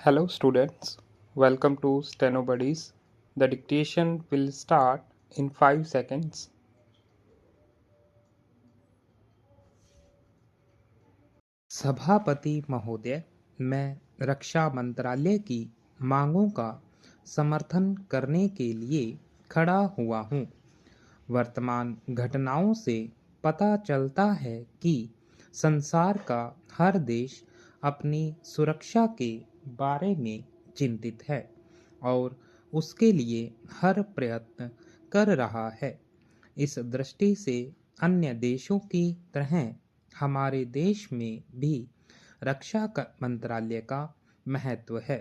Hello, students. Welcome to Steno Buddies. The dictation will start in 5 seconds. सभापति महोदय, मैं रक्षा मंत्रालय की मांगों का समर्थन करने के लिए खड़ा हुआ हूँ। वर्तमान घटनाओं से पता चलता है कि संसार का हर देश अपनी सुरक्षा के बारे में चिंतित है और उसके लिए हर प्रयत्न कर रहा है। इस दृष्टि से अन्य देशों की तरह हमारे देश में भी मंत्रालय का महत्व है।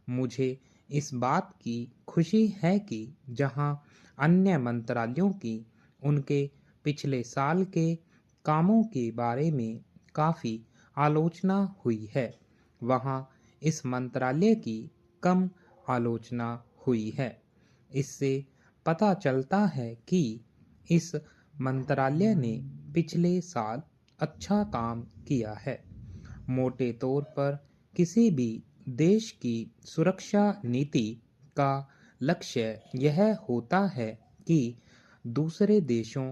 मुझे इस बात की खुशी है कि जहां अन्य मंत्रालयों की उनके पिछले साल के कामों के बारे में काफ़ी आलोचना हुई है, वहां इस मंत्रालय की कम आलोचना हुई है। इससे पता चलता है कि इस मंत्रालय ने पिछले साल अच्छा काम किया है। मोटे तौर पर किसी भी देश की सुरक्षा नीति का लक्ष्य यह होता है कि दूसरे देशों,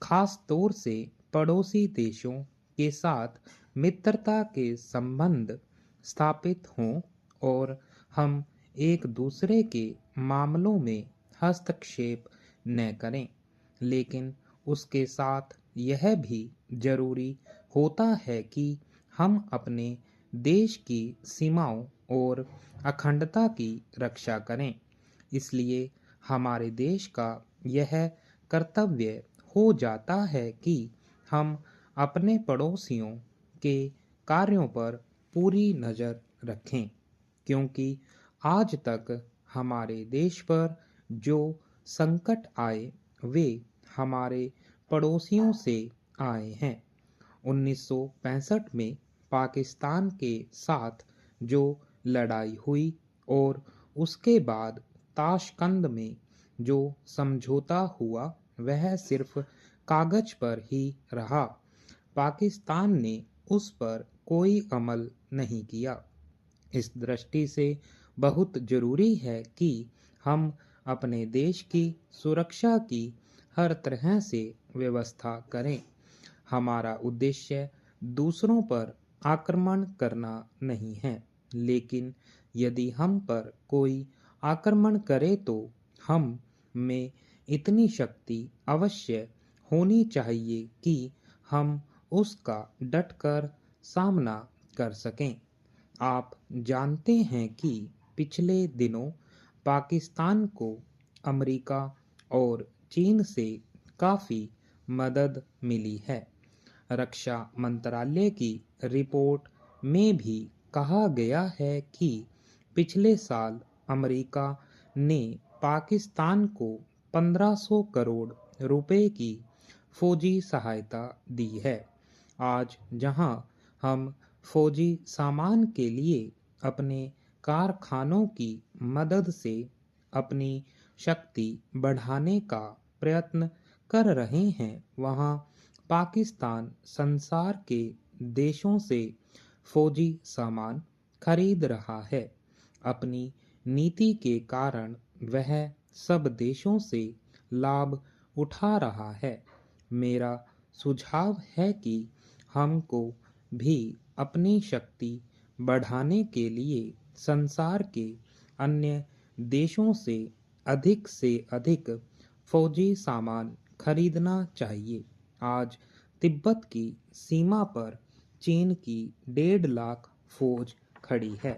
खास तौर से पड़ोसी देशों के साथ मित्रता के संबंध स्थापित हों और हम एक दूसरे के मामलों में हस्तक्षेप न करें। लेकिन उसके साथ यह भी जरूरी होता है कि हम अपने देश की सीमाओं और अखंडता की रक्षा करें। इसलिए हमारे देश का यह कर्तव्य हो जाता है कि हम अपने पड़ोसियों के कार्यों पर पूरी नज़र रखें, क्योंकि आज तक हमारे देश पर जो संकट आए वे हमारे पड़ोसियों से आए हैं। 1965 में पाकिस्तान के साथ जो लड़ाई हुई और उसके बाद ताशकंद में जो समझौता हुआ वह सिर्फ कागज पर ही रहा। पाकिस्तान ने उस पर कोई अमल नहीं किया। इस दृष्टि से बहुत जरूरी है कि हम अपने देश की सुरक्षा की हर तरह से व्यवस्था करें। हमारा उद्देश्य दूसरों पर आक्रमण करना नहीं है, लेकिन यदि हम पर कोई आक्रमण करे तो हम में इतनी शक्ति अवश्य होनी चाहिए कि हम उसका डटकर सामना कर सकें। आप जानते हैं कि पिछले दिनों पाकिस्तान को अमेरिका और चीन से काफ़ी मदद मिली है। रक्षा मंत्रालय की रिपोर्ट में भी कहा गया है कि पिछले साल अमेरिका ने पाकिस्तान को 1500 करोड़ रुपए की फौजी सहायता दी है। आज जहां हम फौजी सामान के लिए अपने कारखानों की मदद से अपनी शक्ति बढ़ाने का प्रयत्न कर रहे हैं, वहाँ पाकिस्तान संसार के देशों से फौजी सामान खरीद रहा है। अपनी नीति के कारण वह सब देशों से लाभ उठा रहा है। मेरा सुझाव है कि हमको भी अपनी शक्ति बढ़ाने के लिए संसार के अन्य देशों से अधिक फौजी सामान खरीदना चाहिए। आज तिब्बत की सीमा पर चीन की 1.5 लाख फौज खड़ी है।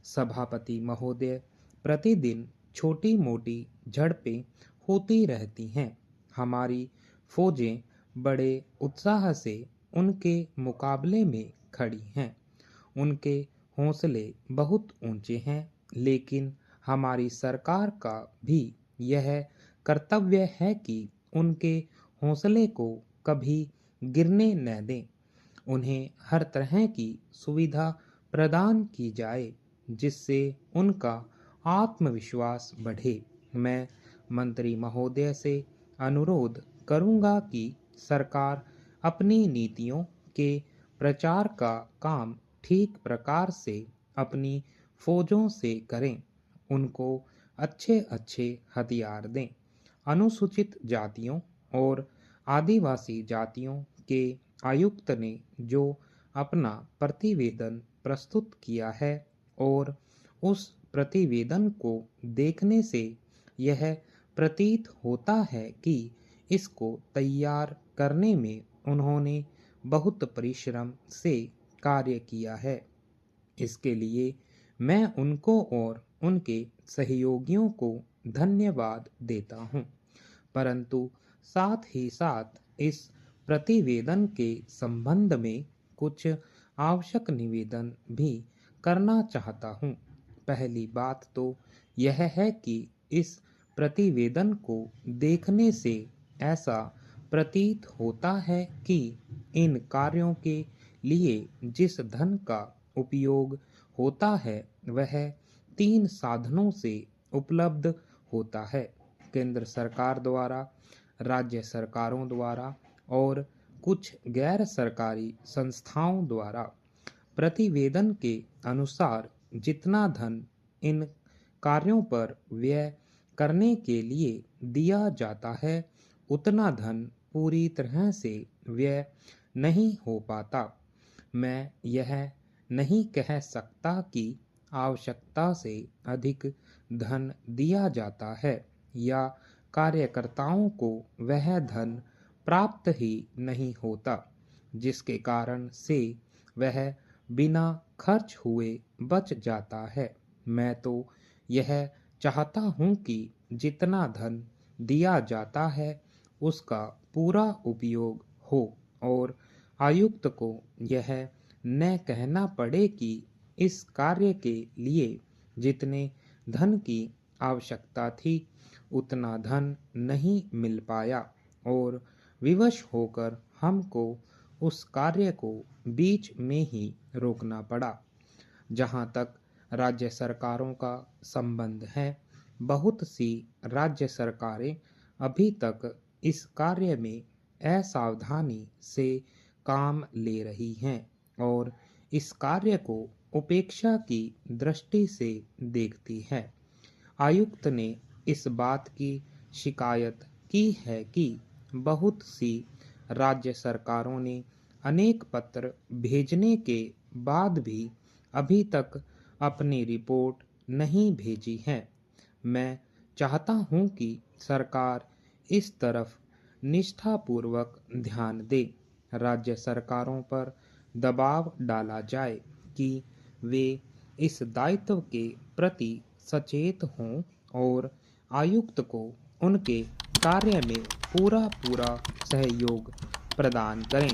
सभापति महोदय, प्रतिदिन छोटी मोटी झड़पें होती रहती हैं। हमारी फौजें बड़े उत्साह से उनके मुकाबले में खड़ी हैं। उनके हौसले बहुत ऊंचे हैं, लेकिन हमारी सरकार का भी यह कर्तव्य है कि उनके हौसले को कभी गिरने न दें। उन्हें हर तरह की सुविधा प्रदान की जाए जिससे उनका आत्मविश्वास बढ़े। मैं मंत्री महोदय से अनुरोध करूंगा कि सरकार अपनी नीतियों के प्रचार का काम ठीक प्रकार से अपनी फौजों से करें, उनको अच्छे अच्छे हथियार दें। अनुसूचित जातियों और आदिवासी जातियों के आयुक्त ने जो अपना प्रतिवेदन प्रस्तुत किया है और उस प्रतिवेदन को देखने से यह प्रतीत होता है कि इसको तैयार करने में उन्होंने बहुत परिश्रम से कार्य किया है। इसके लिए मैं उनको और उनके सहयोगियों को धन्यवाद देता हूँ, परंतु साथ ही साथ इस प्रतिवेदन के संबंध में कुछ आवश्यक निवेदन भी करना चाहता हूँ। पहली बात तो यह है कि इस प्रतिवेदन को देखने से ऐसा प्रतीत होता है कि इन कार्यों के लिए जिस धन का उपयोग होता है वह 3 साधनों से उपलब्ध होता है: केंद्र सरकार द्वारा, राज्य सरकारों द्वारा और कुछ गैर सरकारी संस्थाओं द्वारा। प्रतिवेदन के अनुसार जितना धन इन कार्यों पर व्यय करने के लिए दिया जाता है उतना धन पूरी तरह से व्यय नहीं हो पाता। मैं यह नहीं कह सकता कि आवश्यकता से अधिक धन दिया जाता है या कार्यकर्ताओं को वह धन प्राप्त ही नहीं होता, जिसके कारण से वह बिना खर्च हुए बच जाता है। मैं तो यह चाहता हूँ कि जितना धन दिया जाता है उसका पूरा उपयोग हो और आयुक्त को यह न कहना पड़े कि इस कार्य के लिए जितने धन की आवश्यकता थी उतना धन नहीं मिल पाया और विवश होकर हमको उस कार्य को बीच में ही रोकना पड़ा। जहाँ तक राज्य सरकारों का संबंध है, बहुत सी राज्य सरकारें अभी तक इस कार्य में असावधानी से काम ले रही हैं और इस कार्य को उपेक्षा की दृष्टि से देखती हैं। आयुक्त ने इस बात की शिकायत की है कि बहुत सी राज्य सरकारों ने अनेक पत्र भेजने के बाद भी अभी तक अपनी रिपोर्ट नहीं भेजी है। मैं चाहता हूं कि सरकार इस तरफ निष्ठापूर्वक ध्यान दे। राज्य सरकारों पर दबाव डाला जाए कि वे इस दायित्व के प्रति सचेत हों और आयुक्त को उनके कार्य में पूरा सहयोग प्रदान करें।